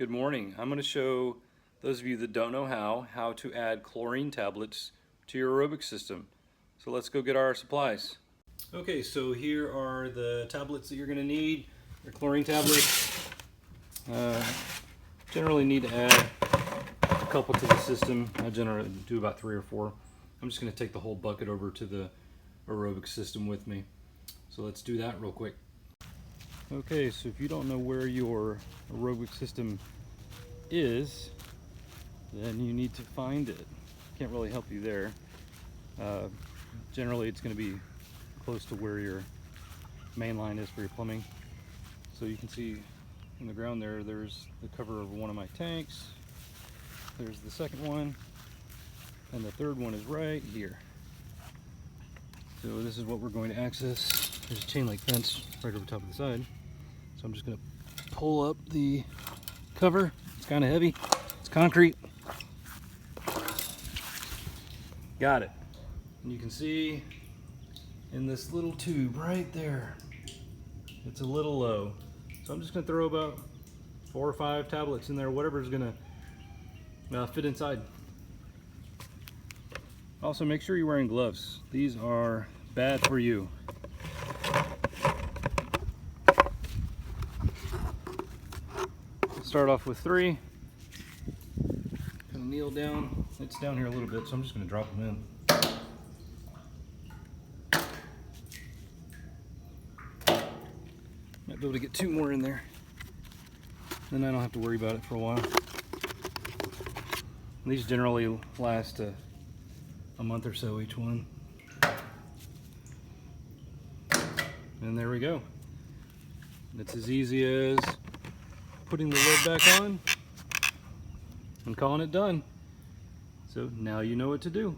Good morning. I'm going to show those of you that don't know how to add chlorine tablets to your aerobic system. So let's go get our supplies. Okay, so here are the tablets that you're going to need. Your chlorine tablets. Generally need to add a couple to the system. I generally do about 3 or 4. I'm just going to take the whole bucket over to the aerobic system with me. So let's do that real quick. Okay, so if you don't know where your aerobic system is, then you need to find it. Can't really help you there. Generally it's going to be close to where your main line is for your plumbing. So you can see in the ground there's the cover of one of my tanks. There's the second one, and the third one is right here. So this is what we're going to access. There's a chain link fence right over top of the side. So I'm just going to pull up the cover. It's kind of heavy. It's concrete. Got it. And you can see in this little tube right there, it's a little low. So I'm just going to throw about 4 or 5 tablets in there, whatever's going to fit inside. Also, make sure you're wearing gloves. These are bad for you. Start off with 3. Kind of kneel down. It's down here a little bit, so I'm just going to drop them in. Might be able to get 2 more in there. Then I don't have to worry about it for a while. These generally last a month or so each one. And there we go. It's as easy as putting the lid back on and calling it done. So now you know what to do.